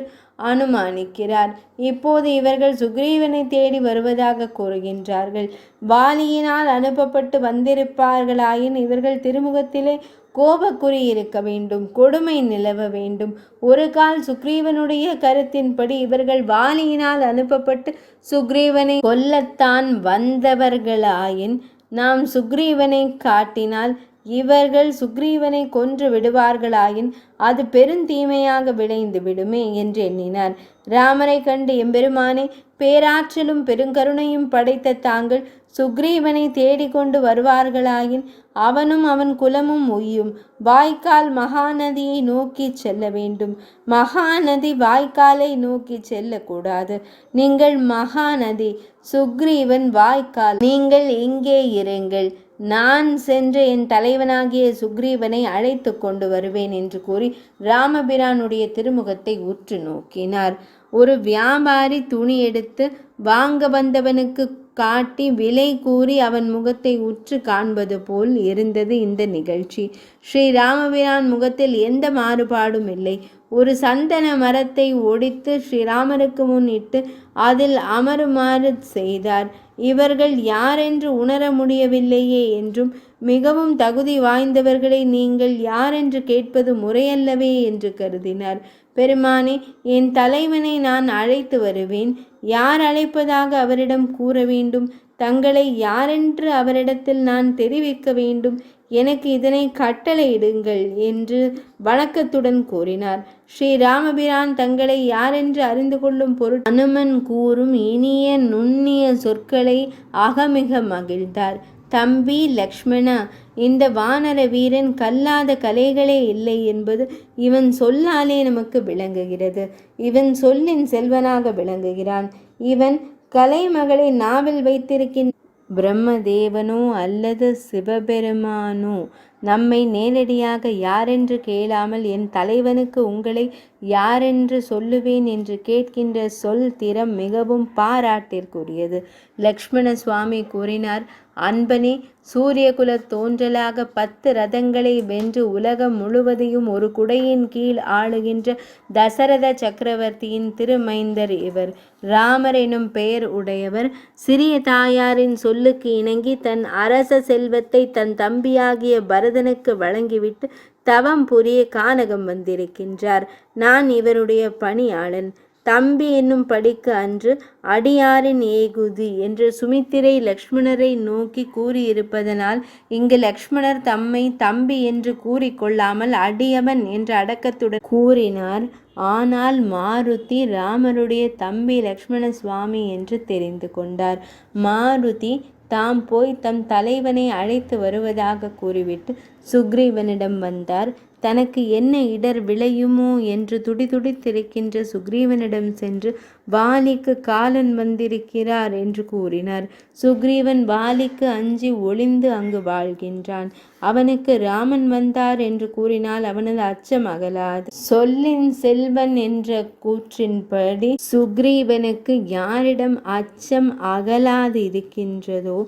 S1: அனுமானிக்கிறார். இப்போது இவர்கள் சுக்ரீவனை தேடி வருவதாக கூறுகின்றார்கள். வாலியினால் அனுப்பப்பட்டு வந்திருப்பார்களாயின் இவர்கள் திருமுகத்திலே கோபக்குறி இருக்க வேண்டும், கொடுமை நிலவ வேண்டும். ஒரு கால் சுக்ரீவனுடைய கருத்தின்படி இவர்கள் வாலியினால் அனுப்பப்பட்டு சுக்ரீவனை கொல்லத்தான் வந்தவர்களாயின் நாம் சுக்ரீவனை காட்டினால் இவர்கள் சுக்ரீவனை கொன்று விடுவார்களாயின் அது பெருந்தீமையாக விளைந்து விடுமே என்று எண்ணினார். ராமரை கண்டு, எம்பெருமானே, பேராற்றலும் பெருங்கருணையும் படைத்த தாங்கள் சுக்ரீவனை தேடிக்கொண்டு வருவார்களாயின் அவனும் அவன் குலமும் உய்யும். வாய்க்கால் மகாநதியை நோக்கி செல்ல வேண்டும். மகாநதி வாய்க்காலை நோக்கி செல்லக்கூடாது. நீங்கள் மகாநதி, சுக்ரீவன் வாய்க்கால். நீங்கள் இங்கே இருங்கள், நான் சென்று என் தலைவனாகிய சுக்ரீவனை அழைத்து கொண்டு வருவேன் என்று கூறி ராமபிரானுடைய திருமுகத்தை உற்று நோக்கினார். ஒரு வியாபாரி துணி எடுத்து வாங்க வந்தவனுக்கு காட்டி விலை கூறி அவன் முகத்தை உற்று காண்பது போல் இருந்தது இந்த நிகழ்ச்சி. ஸ்ரீராமபிரான் முகத்தில் எந்த மாறுபாடும் இல்லை. ஒரு சந்தன மரத்தை ஒடித்து ஸ்ரீராமருக்கு முன் இட்டு அதில் அமருமாறு செய்தார். இவர்கள் யாரென்று உணர முடியவில்லையே என்றும், மிகவும் தகுதி வாய்ந்தவர்களை நீங்கள் யாரென்று கேட்பது முறையல்லவே என்று கருதினார். பெருமானே, என் தலைவனை நான் அழைத்து வருவேன். யார் அழைப்பதாக அவரிடம் கூற வேண்டும்? தங்களை யாரென்று அவரிடத்தில் நான் தெரிவிக்க வேண்டும்? எனக்கு இதனை கட்டளையிடுங்கள் என்று வணக்கத்துடன் கூறினார். ஸ்ரீராமபிரான் தங்களை யாரென்று அறிந்து கொள்ளும் பொருட்டு அனுமன் கூறும் இனிய நுண்ணிய சொற்களை அகமிக மகிழ்ந்தார். தம்பி லக்ஷ்மணா, இந்த வானர வீரன் கல்லாத கலைகளே இல்லை என்பது இவன் சொல்லாலே நமக்கு விளங்குகிறது. இவன் சொல்லின் செல்வனாக விளங்குகிறான். இவன் கலைமகளை நாவில் வைத்திருக்கின்ற பிரம்மதேவனோ அல்லது சிவபெருமானோ நம்மை நேரடியாக யாரென்று கேளாமல் என் தலைவனுக்கு உங்களை யாரென்று சொல்லுவேன் என்று கேட்கின்ற சொல் திறம் மிகவும் பாராட்டிற்குரியது. லக்ஷ்மண சுவாமி கூறினார், அன்பனே, சூரியகுல தோன்றலாக 10 ரதங்களை வென்று உலகம் முழுவதையும் ஒரு குடையின் கீழ் ஆளுகின்ற தசரத சக்கரவர்த்தியின் திருமைந்தர் இவர். ராமர் எனும் பெயர் உடையவர். சிறிய தாயாரின் சொல்லுக்கு இணங்கி தன் அரச செல்வத்தை தன் தம்பியாகிய பரதனுக்கு வழங்கிவிட்டு தவம் புரிய கானகம் வந்திருக்கின்றார். நான் இவருடைய பணியாளன். தம்பி என்னும் படிக்கு அன்று அடியாரின் ஏகுதி என்று சுமித்திரை லக்ஷ்மணரை நோக்கி கூறியிருப்பதனால் இங்கு லக்ஷ்மணர் தம்மை தம்பி என்று கூறிக்கொள்ளாமல் அடியவன் என்ற அடக்கத்துடன் கூறினார். ஆனால் மாருதி ராமருடைய தம்பி லக்ஷ்மண சுவாமி என்று தெரிந்து கொண்டார். மாருதி தாம் போய் தம் தலைவனை அழைத்து வருவதாக கூறிவிட்டு சுக்ரீவனிடம் வந்தார். தனக்கு என்ன இடர் விளையுமோ என்று துடிதுடித்திருக்கின்ற சுக்ரீவனிடம் சென்று வாலிக்கு காலன் வந்திருக்கிறார் என்று கூறினார். சுக்ரீவன் வாலிக்கு அஞ்சி ஒளிந்து அங்கு வாழ்கின்றான். அவனுக்கு ராமன் வந்தார் என்று கூறினால் அவனது அச்சம் அகலாது. சொல்லின் செல்வன் என்ற கூற்றின்படி சுக்ரீவனுக்கு யாரிடம் அச்சம் அகலாது இருக்கின்றதோ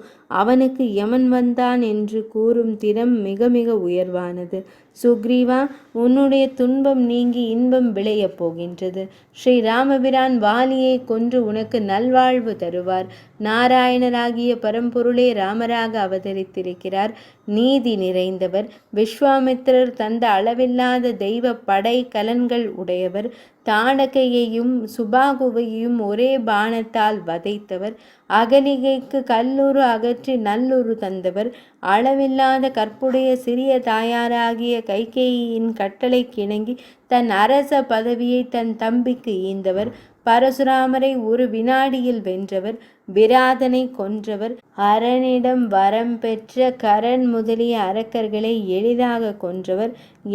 S1: அவனுக்கு யமன் வந்தான் என்று கூறும் திறம் மிக மிக உயர்வானது. சுக்ரீவா, உன்னுடைய துன்பம் நீங்கி இன்பம் விளையப் போகின்றது. ஸ்ரீ ராமபிரான் வாலியை கொன்று உனக்கு நல்வாழ்வு தருவார். நாராயணராகிய பரம்பொருளே ராமராக அவதரித்திருக்கிறார். நீதி நிறைந்தவர். விஸ்வாமித்திரர் தந்த அளவில்லாத தெய்வ படை கலன்கள் உடையவர். தாடகையையும் சுபாகுவையும் ஒரே பாணத்தால் வதைத்தவர். அகலிகைக்கு கல்லுரு அகற்றி நல்லுரு தந்தவர். அளவில்லாத கற்புடைய சிறிய தாயாராகிய கைகேயியின் கட்டளைக்கிணங்கி தன் அரச பதவியை தன் தம்பிக்கு ஈந்தவர். பரசுராமரை ஒரு வினாடியில் வென்றவர். விராதனை கொன்றவர். அரணிடம் வரம் பெற்ற கரண் முதலிய அரக்கர்களை எளிதாக கொன்றவர்.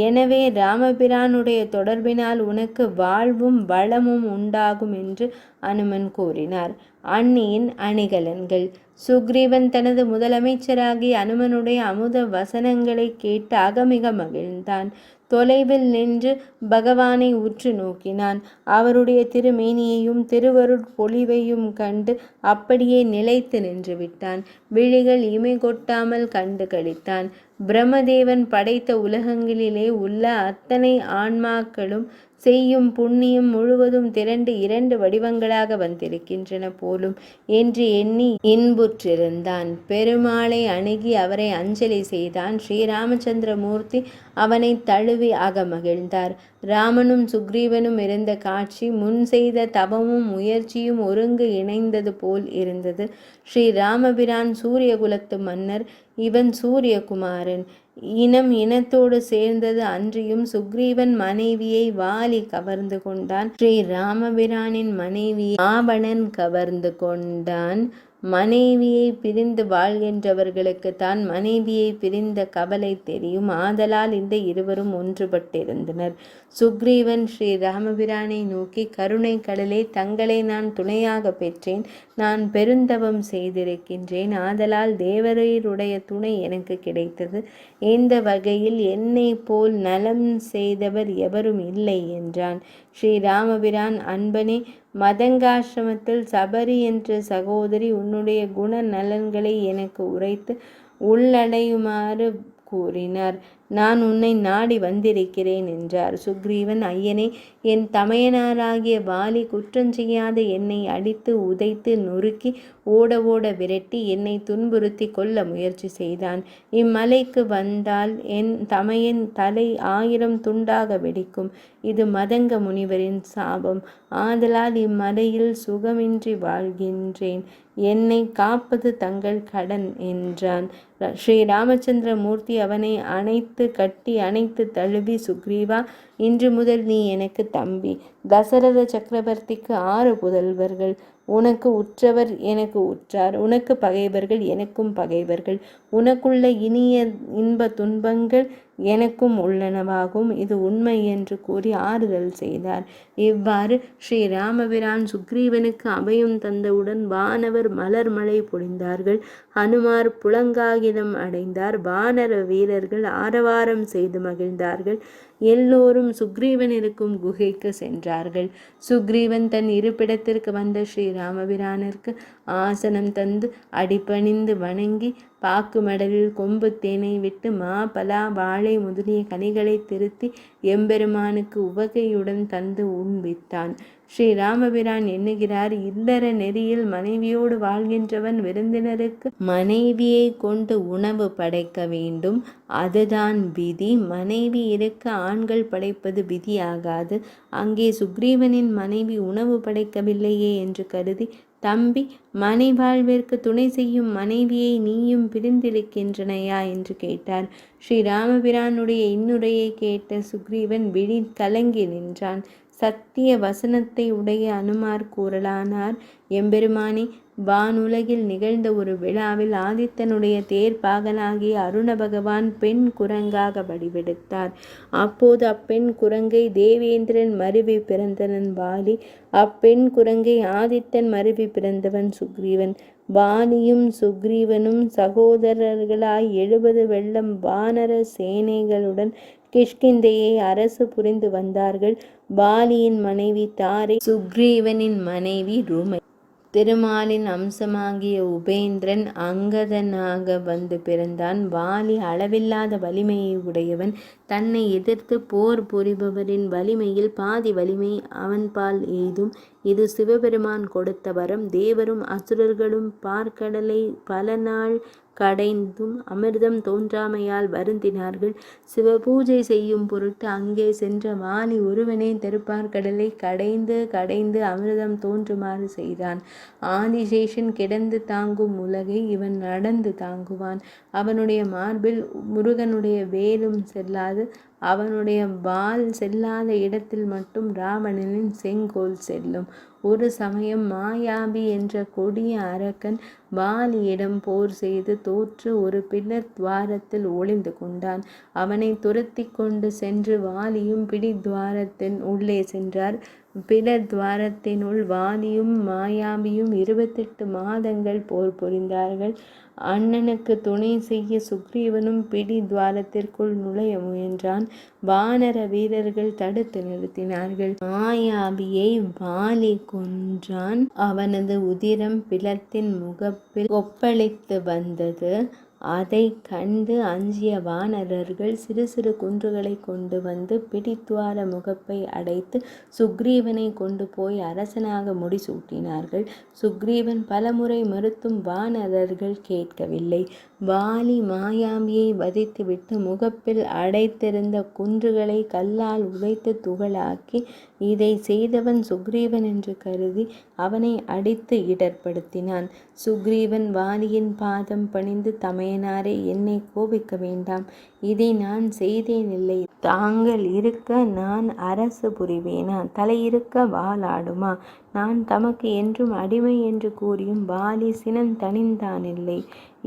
S1: எனவே ராமபிரானுடைய தொடர்பினால் உனக்கு வாழ்வும் வளமும் உண்டாகும் என்று அனுமன் கூறினார். அன்னியின் அணிகலன்கள். சுக்ரீவன் தனது முதலமைச்சராகி அனுமனுடைய அமுத வசனங்களை கேட்டு அகமிக மகிழ்ந்தான். தொலைவில் நின்று பகவானை உற்று நோக்கினான். அவருடைய திருமேனியையும் திருவருட் பொலிவையும் கண்டு அப்படியே நிலைத்து நின்று விட்டான். விழிகள் இமை கொட்டாமல் கண்டு களித்தான். பிரம்மதேவன் படைத்த உலகங்களிலே உள்ள அத்தனை ஆன்மாக்களும் செய்யும் புண்ணியம் முழுவதும் திரண்டு 2 வடிவங்களாக வந்திருக்கின்றன போலும் என்று எண்ணி இன்புற்றிருந்தான். பெருமாளை அணுகி அவரை அஞ்சலி செய்தான். ஸ்ரீராமச்சந்திரமூர்த்தி அவனை தழுவி அகமகிழ்ந்தார். ராமனும் சுக்ரீவனும் இருந்த காட்சி முன் செய்த தவமும் முயற்சியும் ஒருங்கு இணைந்தது போல் இருந்தது. ஸ்ரீ ராமபிரான் சூரியகுலத்து மன்னர். இவன் சூரியகுமாரன். இனத்தோடு சேர்ந்தது. அன்றியும் சுக்ரீவன் மனைவியை வாலி கவர்ந்து கொண்டான். ஸ்ரீ ராமபிரானின் மனைவியை ராவணன் கவர்ந்து கொண்டான். மனைவியை பிரிந்து வாழ்கின்றவர்களுக்கு தான் மனைவியை பிரிந்த கவலை தெரியும். ஆதலால் இந்த இருவரும் ஒன்றுபட்டிருந்தனர். சுக்ரீவன் ஸ்ரீ ராமபிரானை நோக்கி, கருணை கடலே, தங்களை நான் துணையாக பெற்றேன். நான் பெருந்தவம் செய்திருக்கின்றேன். ஆதலால் தேவரீருடைய துணை எனக்கு கிடைத்தது. இந்த வகையில் என்னை போல் நலம் செய்தவர் எவரும் இல்லை என்றான். ஸ்ரீ ராமபிரான், அன்பனே, மதங்காசிரமத்தில் சபரி என்ற சகோதரி உன்னுடைய குண நலன்களை எனக்கு உரைத்து உள்ளடையுமாறு கூறினார். நான் உன்னை நாடி வந்திருக்கிறேன் என்றார். சுக்ரீவன், ஐயனே, என் தமையனாராகிய வாலி குற்றஞ்செய்யாத என்னை அடித்து உதைத்து நொறுக்கி ஓட ஓட விரட்டி என்னை துன்புறுத்தி கொல்ல முயற்சி செய்தான். இம்மலைக்கு வந்தால் என் தமையன் தலை 1000 துண்டாக வெடிக்கும். இது மதங்க முனிவரின் சாபம். ஆதலால் இம்மலையில் சுகமின்றி வாழ்கின்றேன். என்னை காப்பது தங்கள் கடன் என்றான். ஸ்ரீ ராமச்சந்திர மூர்த்தி அவனை கட்டி அணைத்து தழுவி, சுக்ரீவா, இன்று முதல் நீ எனக்கு தம்பி. தசரத சக்கரவர்த்திக்கு 6 புதல்வர்கள். உனக்கு உற்றவர் எனக்கு உற்றார். உனக்கு பகைவர்கள் எனக்கும் பகைவர்கள். உனக்குள்ள இனிய இன்ப துன்பங்கள் எனக்கும் உள்ளனவாகும். இது உண்மை என்று கூறி ஆறுதல் செய்தார். இவ்வாறு ஸ்ரீ ராமபிரான் சுக்ரீவனுக்கு அபயம் தந்தவுடன் வானவர் மலர் மழை பொழிந்தார்கள். ஹனுமார் புலங்காகிதம் அடைந்தார். வானர வீரர்கள் ஆரவாரம் செய்து மகிழ்ந்தார்கள். எல்லோரும் சுக்ரீவன் இருக்கும் குகைக்கு சென்றார்கள். சுக்ரீவன் தன் இருப்பிடத்திற்கு வந்த ஸ்ரீ ராமபிரானிற்கு ஆசனம் தந்து அடிபணிந்து வணங்கி பாக்கு மடலில் கொம்பு தேனை விட்டு மா, பலா, வாழை முதலிய கனிகளை திருத்தி எம்பெருமானுக்கு உவகையுடன் தந்து உண்பித்தான். ஸ்ரீ ராமபிரான் எண்ணுகிறார், இல்லற நெறியில் மனைவியோடு வாழ்கின்றவன் விருந்தினருக்கு மனைவியை கொண்டு உணவு படைக்க வேண்டும். அதுதான் விதி. மனைவி இருக்க ஆண்கள் படைப்பது விதியாகாது. அங்கே சுக்ரீவனின் மனைவி உணவு படைக்கவில்லையே என்று கருதி, தம்பி, மனை வாழ்விற்கு துணை செய்யும் மனைவியை நீயும் பிரிந்திருக்கின்றனையா என்று கேட்டார். ஸ்ரீ ராமபிரானுடைய இன்னுரையை கேட்ட சுக்ரீவன் விழி கலங்கி நின்றான். சத்திய வசனத்தை உடைய அனுமார் கூறலானார், எம்பெருமானே, வானுலகில் நிகழ்ந்த ஒரு விழாவில் ஆதித்தனுடைய தேர்ப்பாகனாகிய அருண பகவான் பெண் குரங்காக வடிவெடுத்தார். அப்போது அப்பெண் குரங்கை தேவேந்திரன் மருவி பிறந்தனன் வாலி. அப்பெண் குரங்கை ஆதித்தன் மருவி பிறந்தவன் சுக்ரீவன். வாலியும் சுக்ரீவனும் சகோதரர்களாய் 70 வெள்ளம் வானர சேனைகளுடன் கிஷ்கிந்தையை அரசு புரிந்து வந்தார்கள். வாலியின் மனைவி தாரை, சுக்ரீவனின் மனைவி ருமை. திருமாலின் அம்சமாகிய உபேந்திரன் அங்கதனாக வந்து பிறந்தான். வாலி அளவில்லாத வலிமையை உடையவன். தன்னை எதிர்த்து போர் புரிபவரின் வலிமையில் பாதி வலிமை அவன்பால் எய்தும். இது சிவபெருமான் கொடுத்த வரம். தேவரும் அசுரர்களும் பார்க்கடலை பல நாள் கடைந்தும் அமிர்தம் தோன்றாமையால் வருந்தினார்கள். சிவபூஜை செய்யும் பொருட்டு அங்கே சென்ற வாலி ஒருவனே திருப்பார்கடலை கடைந்து கடைந்து அமிர்தம் தோன்றுமாறு செய்தான். ஆதிசேஷன் கிடந்து தாங்கும் உலகை இவன் நடந்து தாங்குவான். அவனுடைய மார்பில் முருகனுடைய வேலும் செல்லாது, அவனுடைய வாள் செல்லாத இடத்தில் மட்டும் ராவணனின் செங்கோல் செல்லும். ஒரு சமயம் மாயாவி என்ற கொடிய அரக்கன் வாலியிடம் போர் செய்து தோற்று ஒரு பில்லர் துவாரத்தில் ஒளிந்து கொண்டான். அவனை துரத்தி கொண்டு சென்று வாலியும் பிடித்வாரத்தின் உள்ளே சென்றார். பிலர் துவாரத்தினுள் வாலியும் மாயாவியும் 28 மாதங்கள் போர் புரிந்தார்கள். அண்ணனுக்கு துணை செய்ய சுக்ரீவனும் பிடி துவாரத்திற்குள் நுழைய முயன்றான். வானர வீரர்கள் தடுத்து நிறுத்தினார்கள். மாயாவியை வாலி கொன்றான். அவனது உதிரம் பிலத்தின் முகப்பில் கொப்பளித்து வந்தது. அதை கண்டு அஞ்சிய வானரர்கள் சிறு சிறு குன்றுகளை கொண்டு வந்து பிடித்துவார முகப்பை அடைத்து சுக்ரீவனை கொண்டு போய் அரசனாக முடிசூட்டினார்கள். சுக்ரீவன் பலமுறை மறுத்தும் வானரர்கள் கேட்கவில்லை. வாலி மாயாவியை வதைத்துவிட்டு முகப்பில் அடைத்திருந்த குன்றுகளை கல்லால் உடைத்து துகளாக்கி, இதை செய்தவன் சுக்ரீவன் என்று கருதி அவனை அடித்து இடர்படுத்தினான். சுக்ரீவன் வாலியின் பாதம் பணிந்து, தமையனாரே, என்னை கோபிக்க வேண்டாம். இதை நான் செய்தேனில்லை. தாங்கள் இருக்க நான் அரசு புரிவேனா? தலையிருக்க வாளாடுமா? நான் தமக்கு என்றும் அடிமை என்று கூறியும் வாலி சினம் தணிந்தானில்லை.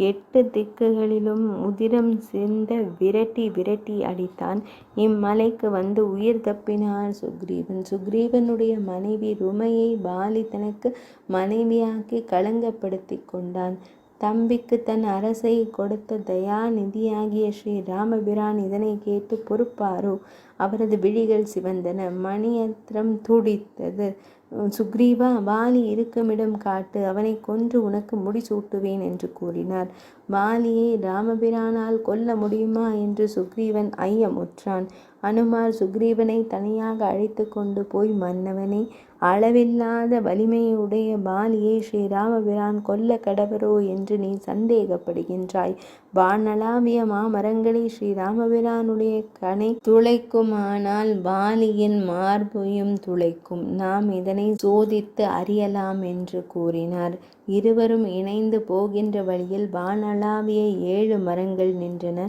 S1: 8 திக்குகளிலும் உதிரம் சிந்த விரட்டி விரட்டி அடித்தான். இம்மலைக்கு வந்து உயிர் தப்பினார் சுக்ரீவன். சுக்ரீவனுடைய மனைவி ருமையை வாலி தனக்கு மனைவியாக்கி களங்கப்படுத்தி கொண்டான். தம்பிக்கு தன் அரசை கொடுத்த தயாநிதியாகிய ஸ்ரீ ராமபிரான் இதனை கேட்டு பொறுப்பாரோ? அவரது விழிகள் சிவந்தன, மணியத்திரம் துடித்தது. சுக்ரீவா, வாலி இருக்குமிடம் காட்டு, அவனை கொன்று உனக்கு முடிசூட்டுவேன் என்று கூறினார். வாலியை ராமபிரானால் கொல்ல முடியுமா என்று சுக்ரீவன் ஐயமுற்றான். அனுமார் சுக்ரீவனை தனியாக அழைத்து கொண்டு போய், மன்னவனே, அளவில்லாத வலிமையுடைய வாலியை ஸ்ரீராமபிரான் கொல்ல கடவரோ என்று நீ சந்தேகப்படுகின்றாய். வானளாவிய மாமரங்களை ஸ்ரீராமபிரானுடைய கணை துளைக்குமானால் வாலியின் மார்பையும் துளைக்கும். நாம் இதனை சோதித்து அறியலாம் என்று கூறினார். இருவரும் இணைந்து போகின்ற வழியில் வானளாவிய 7 மரங்கள் நின்றன.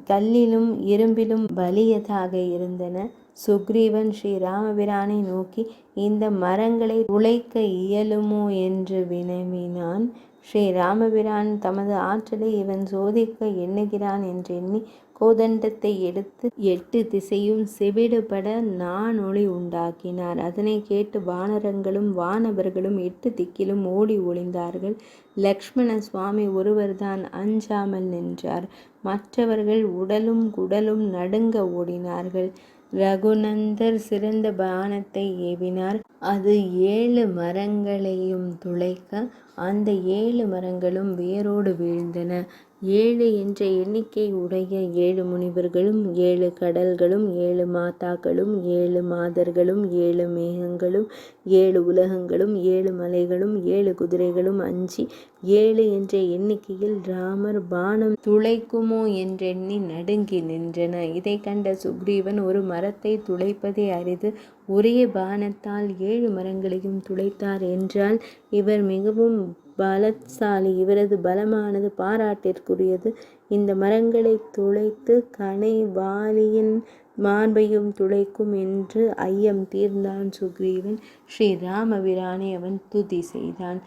S1: கல்லிலும் இரும்பிலும் வலியதாக இருந்தன. சுக்ரீவன் ஸ்ரீராமபிரானை நோக்கி, இந்த மரங்களை துளைக்க இயலுமோ என்று வினவினான். ஸ்ரீராமபிரான் தமது ஆற்றலை இவன் சோதிக்க எண்ணுகிறான் என்றெண்ணி கோதண்டத்தை எடுத்து 8 திசையும் செவிடுபட நானொளி உண்டாக்கினார். அதனை கேட்டு வானரங்களும் வானவர்களும் 8 திக்கிலும் ஓடி ஒளிந்தார்கள். லக்ஷ்மண சுவாமி ஒருவர்தான் அஞ்சாமல் நின்றார். மற்றவர்கள் உடலும் குடலும் நடுங்க ஓடினார்கள். ரகுநந்தர் சிறந்த பானத்தை ஏவினார். அது 7 மரங்களையும் துளைக்க அந்த 7 மரங்களும் வேரோடு வீழ்ந்தன. 7 என்ற எண்ணிக்கை உடைய 7 முனிவர்களும் 7 கடல்களும் 7 மாதாக்களும் 7 மாதர்களும் 7 மேகங்களும் 7 உலகங்களும் 7 மலைகளும் 7 குதிரைகளும் அஞ்சி 7 என்ற எண்ணிக்கையில் ராமர் பானம் துளைக்குமோ என்றெண்ணி நடுங்கி நின்றன. இதை கண்ட சுக்ரீவன் ஒரு மரத்தை துளைப்பதை அரிது, ஒரே பானத்தால் 7 மரங்களையும் துளைத்தார் என்றால் இவர் மிகவும் பலசாலி. இவரது பலமானது பாராட்டிற்குரியது. இந்த மரங்களை துளைத்து கணை வாலியின் மார்பையும் துளைக்கும் என்று ஐயம் தீர்ந்தான் சுக்ரீவன். ஸ்ரீராமபிரானை அவன் துதி செய்தான்.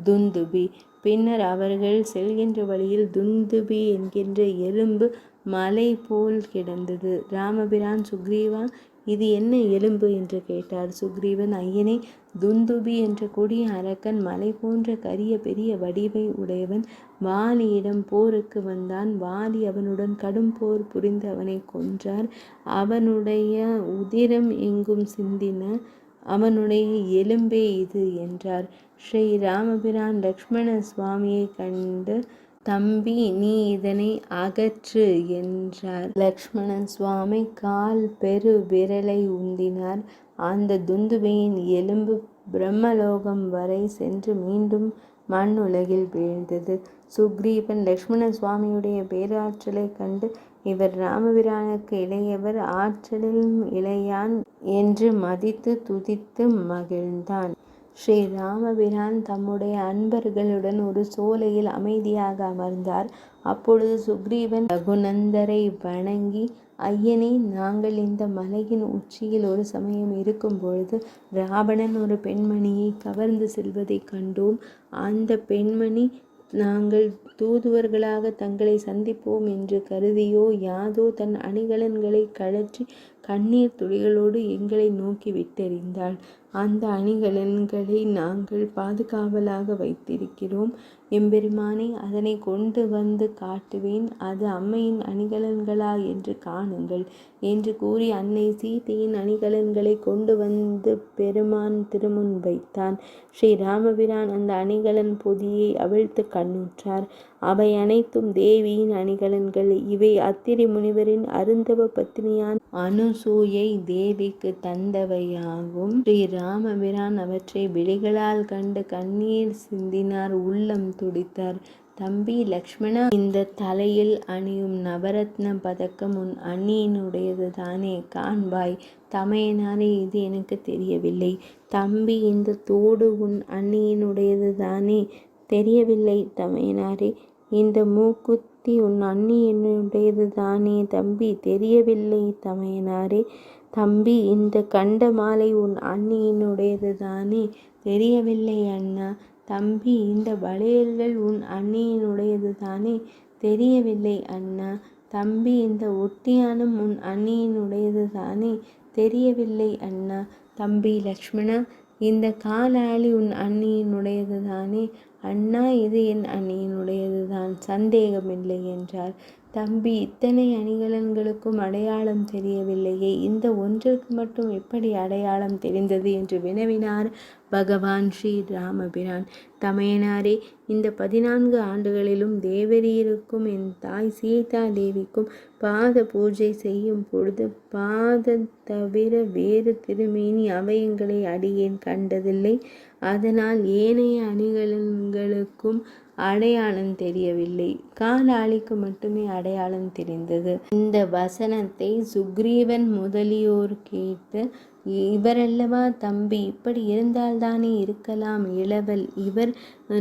S1: துந்துபி. பின்னர் அவர்கள் செல்கின்ற வழியில் துந்துபி என்கின்ற எறும்பு மலை போல் கிடந்தது. ராமபிரான், சுக்ரீவா, இது என்ன எலும்பு என்று கேட்டார். சுக்ரீவன், ஐயனே, துந்துபி என்ற கொடிய அரக்கன் மலை போன்ற கரிய பெரிய வடிவை உடையவன். வாலியிடம் போருக்கு வந்தான். வாலி அவனுடன் கடும் போர் புரிந்து அவனை கொன்றார். அவனுடைய உதிரம் எங்கும் சிந்தின. அவனுடைய எலும்பே இது என்றார். ஸ்ரீ ராமபிரான் லக்ஷ்மண சுவாமியை கண்டு, தம்பி, நீ இதனை அகற்று என்றார். லக்ஷ்மணன் சுவாமி கால் பெரு விரலை உந்தினார். அந்த துந்துபியின் எலும்பு பிரம்மலோகம் வரை சென்று மீண்டும் மண் உலகில் வீழ்ந்தது. சுக்ரீவன் லக்ஷ்மண சுவாமியுடைய பேராற்றலை கண்டு, இவர் ராமபிரானுக்கு இளையவர், ஆற்றலிலும் இளையான் என்று மதித்து துதித்து மகிழ்ந்தான். ஸ்ரீ ராமபிரான் தம்முடைய அன்பர்களுடன் ஒரு சோலையில் அமைதியாக அமர்ந்தார். அப்பொழுது சுக்ரீவன் ரகுநந்தரை வணங்கி, ஐயனே, நாங்கள் இந்த மலையின் உச்சியில் ஒரு சமயம் இருக்கும் பொழுது ராவணன் ஒரு பெண்மணியை கவர்ந்து செல்வதை கண்டோம். அந்த பெண்மணி நாங்கள் தூதுவர்களாக தங்களை சந்திப்போம் என்று கருதியோ யாதோ தன் அணிகலன்களை கழற்றி கண்ணீர் துளிகளோடு எங்களை நோக்கி விட்டெறிந்தாள். அந்த அணிகலன்களை நாங்கள் பாதுகாவலாக வைத்திருக்கிறோம். எம்பெருமானை, அதனை கொண்டு வந்து காட்டுவேன். அது அம்மையின் அணிகலன்களா என்று காணுங்கள் என்று கூறி அன்னை சீதையின் அணிகலன்களை கொண்டு வந்து பெருமான் திருமுன் வைத்தான். ஸ்ரீ ராமபிரான் அந்த அணிகலன் பொதியை அவிழ்த்து கண்ணுற்றார். அவை அனைத்தும் தேவியின் அணிகலன்கள். இவை அத்திரி முனிவரின் அருந்தவ பத்னியான் அனுசூயை தேவிக்கு தந்தவையாகும். ஸ்ரீ ராமபிரான் அவற்றை விழிகளால் கண்டு கண்ணீர் சிந்தினார், உள்ளம் துடித்தார். தம்பி லக்ஷ்மணா, இந்த தலையில் அணியும் நவரத்ன பதக்கம் உன் அண்ணியினுடையது தானே? காண்பாய். தமையனாரே, இது எனக்கு தெரியவில்லை. தம்பி, இந்த தோடு உன் அண்ணியினுடையது தானே? தெரியவில்லை தமையனாரே. இந்த மூக்குத்தி உன் அண்ணியினுடையது தானே? தம்பி, தெரியவில்லை தமையனாரே. தம்பி, இந்த கண்ட மாலை உன் அண்ணியினுடையது தானே? தெரியவில்லை அண்ணா. தம்பி, இந்த வளையல்கள் உன் அண்ணியினுடையது தானே? தெரியவில்லை அண்ணா. தம்பி, இந்த ஒட்டியானம் உன் அண்ணியினுடையது தானே? தெரியவில்லை அண்ணா. தம்பி லக்ஷ்மணா, இந்த காலாளி உன் அண்ணியினுடையது தானே? அண்ணா, இது என் அண்ணியினுடையது தான், சந்தேகமில்லை என்றார். தம்பி, இத்தனை அணிகலன்களுக்கும் அடையாளம் தெரியவில்லையே, இந்த ஒன்றிற்கு மட்டும் எப்படி அடையாளம் தெரிந்தது என்று வினவினார் பகவான் ஸ்ரீ ராமபிரான். தமையனாரே, இந்த 14 ஆண்டுகளிலும் தேவரீருக்கும் என் தாய் சீதா தேவிக்கும் பாத பூஜை செய்யும் பொழுது பாதம் தவிர வேறு திருமேனி அவயங்களை அடியேன் கண்டதில்லை. அதனால் ஏனைய அணிகலன்களுக்கும் அடையாளம் தெரியவில்லை. காலாளிக்கு மட்டுமே அடையாளம் தெரிந்தது. இந்த வசனத்தை சுக்ரீவன் முதலியோர் கேட்டு, இவரல்லவா தம்பி? இப்படி இருந்தால்தானே இருக்கலாம் இளவல். இவர்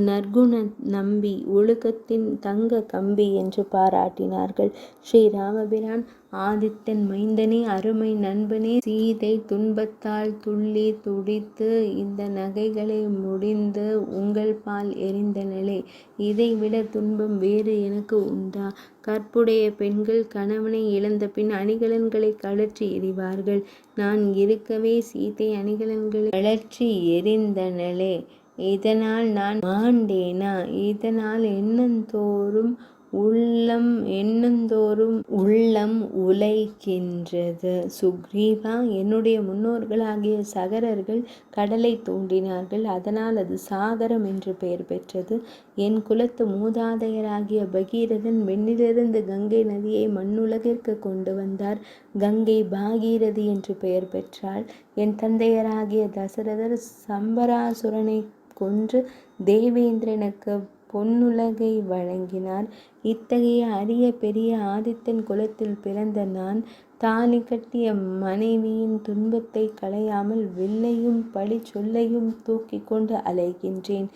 S1: நற்குண நம்பி, ஒழுக்கத்தின் தங்க கம்பி என்று பாராட்டினார்கள். ஸ்ரீ ராமபிரான், ஆதித்தன் மைந்தனே, அருமை நண்பனே, சீதை துன்பத்தால் துள்ளி துடித்து இந்த நகைகளை முடிந்து உங்கள் பால் எரிந்தனளே, இதைவிட துன்பம் வேறு எனக்கு உண்டா? கற்புடைய பெண்கள் கணவனை இழந்த பின் அணிகலன்களை கழற்றி எறிவார்கள். நான் இருக்கவே சீதை அணிகலன்களை கழற்றி எறிந்தனளே, இதனால் நான் மாண்டேனா? இதனால் எண்ணந்தோறும் உள்ளம் உலைக்கின்றது. சுக்ரீவா, என்னுடைய முன்னோர்களாகிய சகரர்கள் கடலை தோண்டினார்கள். அதனால் அது சாகரம் என்று பெயர் பெற்றது. என் குலத்து மூதாதையராகிய பகீரதன் வெண்ணிலிருந்து கங்கை நதியை மண்ணுலகிற்கு கொண்டு வந்தார். கங்கை பாகீரதி என்று பெயர் பெற்றாள். என் தந்தையராகிய தசரதர் சம்பராசுரனை கொன்று தேவேந்திரனுக்கு பொன்னுலகை வழங்கினார். இத்தகைய அரிய பெரிய ஆதித்தன் குலத்தில் பிறந்த நான் தாலி கட்டிய மனைவியின் துன்பத்தை களையாமல் வில்லையும் பழி சொல்லையும் தூக்கி கொண்டு அலைகின்றேன்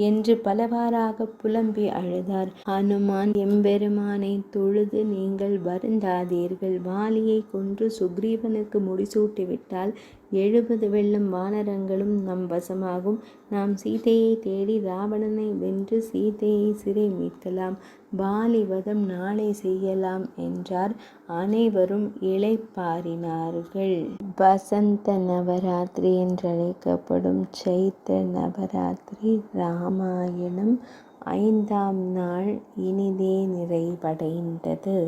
S1: என்று பலவாறாக புலம்பி அழுதார். ஹனுமான் எம்பெருமானை தொழுது, நீங்கள் வருந்தாதீர்கள். வாலியை கொன்று சுக்ரீவனுக்கு முடிசூட்டிவிட்டால் 70 வெள்ளம் வானரங்களும் நம் வசமாகும். நாம் சீதையை தேடி ராவணனை வென்று சீதையை சிறை மீட்கலாம். வாலி வதம் நாளை செய்யலாம் என்றார். அனைவரும் இளைப்பாறினார்கள். வசந்த நவராத்திரி என்றழைக்கப்படும் சைத்திர நவராத்திரி ராமாயணம் 5ஆம் நாள் இனிதே நிறைவடைந்தது.